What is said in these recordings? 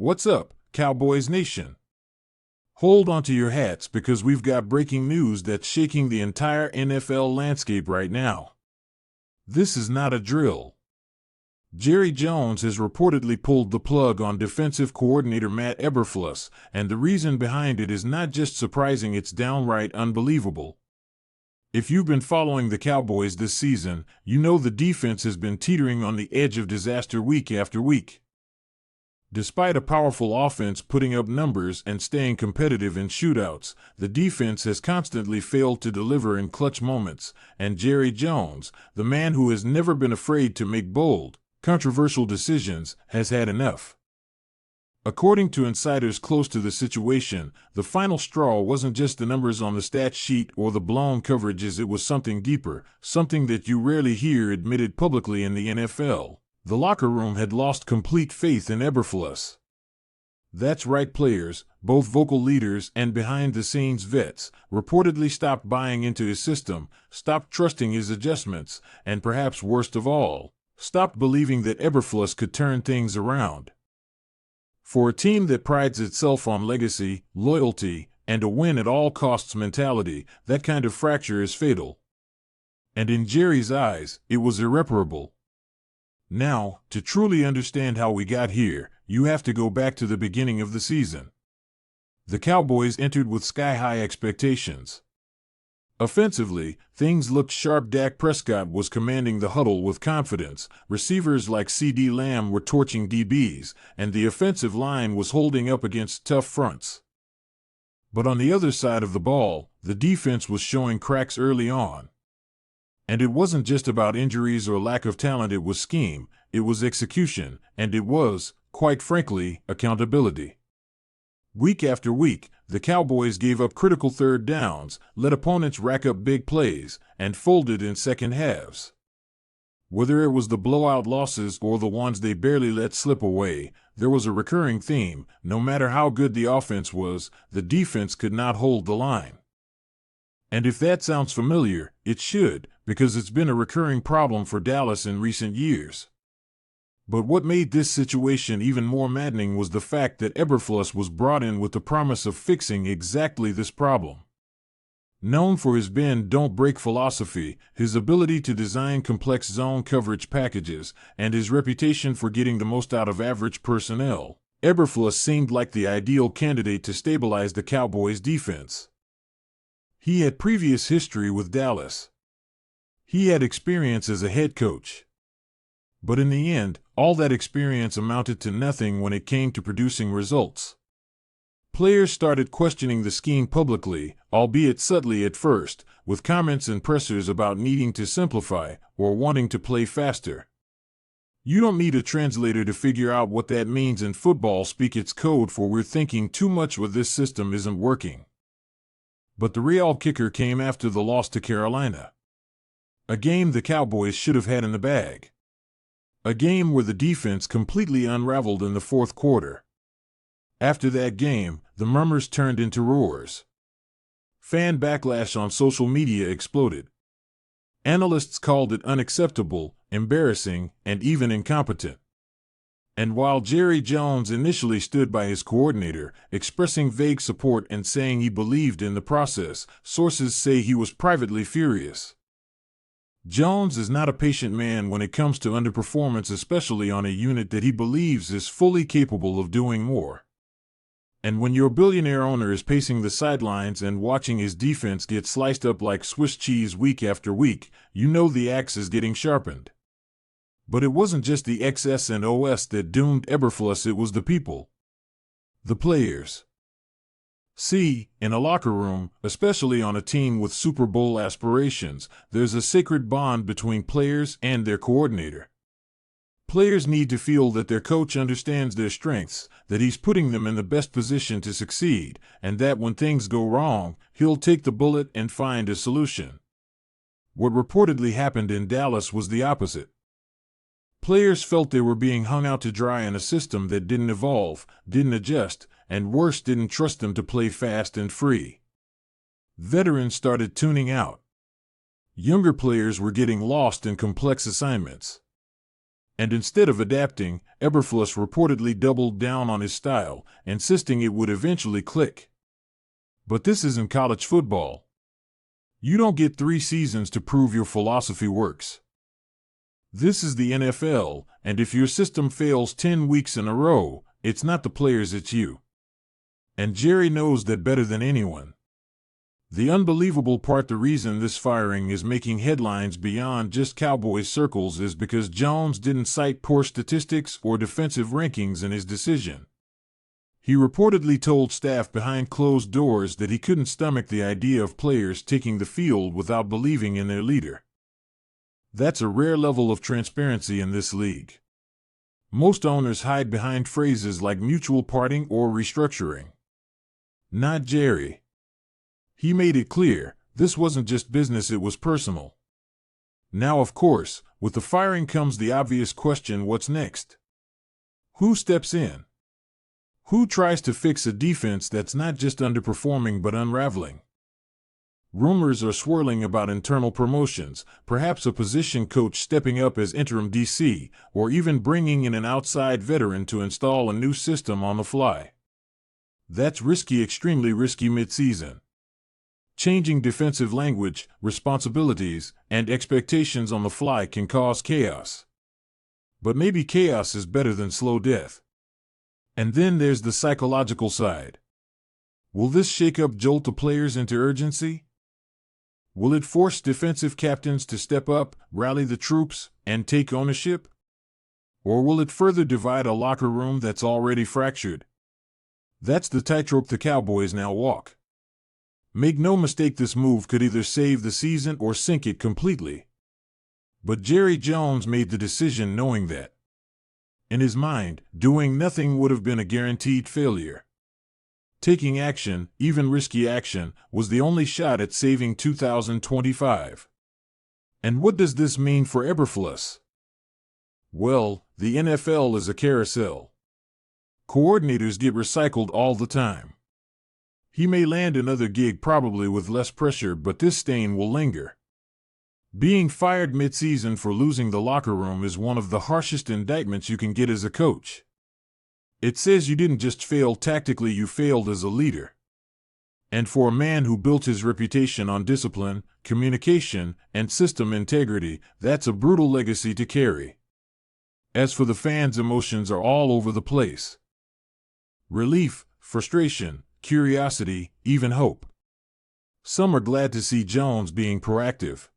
What's up, Cowboys Nation? Hold onto your hats because we've got breaking news that's shaking the entire NFL landscape right now. This is not a drill. Jerry Jones has reportedly pulled the plug on defensive coordinator Matt Eberflus, and the reason behind it is not just surprising, it's downright unbelievable. If you've been following the Cowboys this season, you know the defense has been teetering on the edge of disaster week after week. Despite a powerful offense putting up numbers and staying competitive in shootouts, the defense has constantly failed to deliver in clutch moments, and Jerry Jones, the man who has never been afraid to make bold, controversial decisions, has had enough. According to insiders close to the situation, the final straw wasn't just the numbers on the stat sheet or the blown coverages, it was something deeper, something that you rarely hear admitted publicly in the NFL. The locker room had lost complete faith in Eberflus. That's right, players, both vocal leaders and behind-the-scenes vets, reportedly stopped buying into his system, stopped trusting his adjustments, and perhaps worst of all, stopped believing that Eberflus could turn things around. For a team that prides itself on legacy, loyalty, and a win-at-all-costs mentality, that kind of fracture is fatal. And in Jerry's eyes, it was irreparable. Now, to truly understand how we got here, you have to go back to the beginning of the season. The Cowboys entered with sky-high expectations. Offensively, things looked sharp. Dak Prescott was commanding the huddle with confidence, receivers like CeeDee Lamb were torching DBs, and the offensive line was holding up against tough fronts. But on the other side of the ball, the defense was showing cracks early on. And it wasn't just about injuries or lack of talent, it was scheme, it was execution, and it was, quite frankly, accountability. Week after week, the Cowboys gave up critical third downs, let opponents rack up big plays, and folded in second halves. Whether it was the blowout losses or the ones they barely let slip away, there was a recurring theme: no matter how good the offense was, the defense could not hold the line. And if that sounds familiar, it should, because it's been a recurring problem for Dallas in recent years. But what made this situation even more maddening was the fact that Eberflus was brought in with the promise of fixing exactly this problem. Known for his bend-don't-break philosophy, his ability to design complex zone coverage packages, and his reputation for getting the most out of average personnel, Eberflus seemed like the ideal candidate to stabilize the Cowboys' defense. He had previous history with Dallas. He had experience as a head coach. But in the end, all that experience amounted to nothing when it came to producing results. Players started questioning the scheme publicly, albeit subtly at first, with comments and pressers about needing to simplify or wanting to play faster. You don't need a translator to figure out what that means in football speak. It's code for we're thinking too much with this system isn't working. But the real kicker came after the loss to Carolina. A game the Cowboys should have had in the bag. A game where the defense completely unraveled in the fourth quarter. After that game, the murmurs turned into roars. Fan backlash on social media exploded. Analysts called it unacceptable, embarrassing, and even incompetent. And while Jerry Jones initially stood by his coordinator, expressing vague support and saying he believed in the process, sources say he was privately furious. Jones is not a patient man when it comes to underperformance, especially on a unit that he believes is fully capable of doing more. And when your billionaire owner is pacing the sidelines and watching his defense get sliced up like Swiss cheese week after week, you know the axe is getting sharpened. But it wasn't just the X's and O's that doomed Eberflus, it was the people. The players. See, in a locker room, especially on a team with Super Bowl aspirations, there's a sacred bond between players and their coordinator. Players need to feel that their coach understands their strengths, that he's putting them in the best position to succeed, and that when things go wrong, he'll take the bullet and find a solution. What reportedly happened in Dallas was the opposite. Players felt they were being hung out to dry in a system that didn't evolve, didn't adjust, and worse, didn't trust them to play fast and free. Veterans started tuning out. Younger players were getting lost in complex assignments. And instead of adapting, Eberflus reportedly doubled down on his style, insisting it would eventually click. But this isn't college football. You don't get 3 seasons to prove your philosophy works. This is the NFL, and if your system fails 10 weeks in a row, it's not the players, it's you. And Jerry knows that better than anyone. The unbelievable part, the reason this firing is making headlines beyond just Cowboys circles, is because Jones didn't cite poor statistics or defensive rankings in his decision. He reportedly told staff behind closed doors that he couldn't stomach the idea of players taking the field without believing in their leader. That's a rare level of transparency in this league. Most owners hide behind phrases like mutual parting or restructuring. Not Jerry. He made it clear, this wasn't just business, it was personal. Now, of course, with the firing comes the obvious question, what's next? Who steps in? Who tries to fix a defense that's not just underperforming but unraveling? Rumors are swirling about internal promotions, perhaps a position coach stepping up as interim DC, or even bringing in an outside veteran to install a new system on the fly. That's risky, extremely risky mid-season. Changing defensive language, responsibilities, and expectations on the fly can cause chaos. But maybe chaos is better than slow death. And then there's the psychological side. Will this shakeup jolt the players into urgency? Will it force defensive captains to step up, rally the troops, and take ownership? Or will it further divide a locker room that's already fractured? That's the tightrope the Cowboys now walk. Make no mistake, this move could either save the season or sink it completely. But Jerry Jones made the decision knowing that. In his mind, doing nothing would have been a guaranteed failure. Taking action, even risky action, was the only shot at saving 2025. And what does this mean for Eberflus? Well, the NFL is a carousel. Coordinators get recycled all the time. He may land another gig, probably with less pressure, but this stain will linger. Being fired mid-season for losing the locker room is one of the harshest indictments you can get as a coach. It says you didn't just fail tactically, you failed as a leader. And for a man who built his reputation on discipline, communication, and system integrity, that's a brutal legacy to carry. As for the fans, emotions are all over the place. Relief, frustration, curiosity, even hope. Some are glad to see Jones being proactive.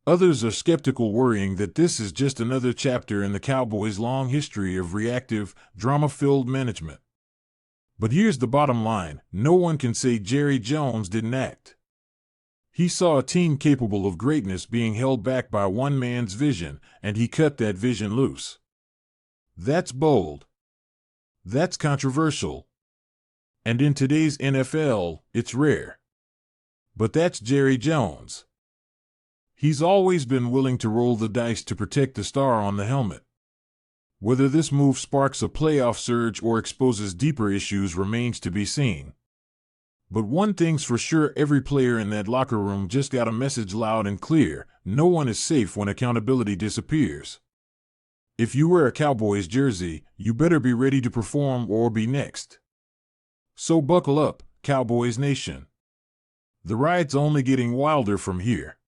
Others are skeptical, worrying that this is just another chapter in the Cowboys' long history of reactive, drama-filled management. But here's the bottom line: no one can say Jerry Jones didn't act. He saw a team capable of greatness being held back by one man's vision, and he cut that vision loose. That's bold. That's controversial. And in today's NFL, it's rare. But that's Jerry Jones. He's always been willing to roll the dice to protect the star on the helmet. Whether this move sparks a playoff surge or exposes deeper issues remains to be seen. But one thing's for sure, every player in that locker room just got a message loud and clear: no one is safe when accountability disappears. If you wear a Cowboys jersey, you better be ready to perform or be next. So buckle up, Cowboys Nation. The ride's only getting wilder from here.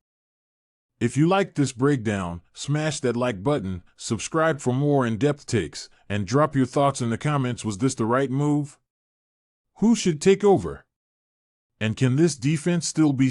If you liked this breakdown, smash that like button, subscribe for more in-depth takes, and drop your thoughts in the comments. Was this the right move? Who should take over? And can this defense still be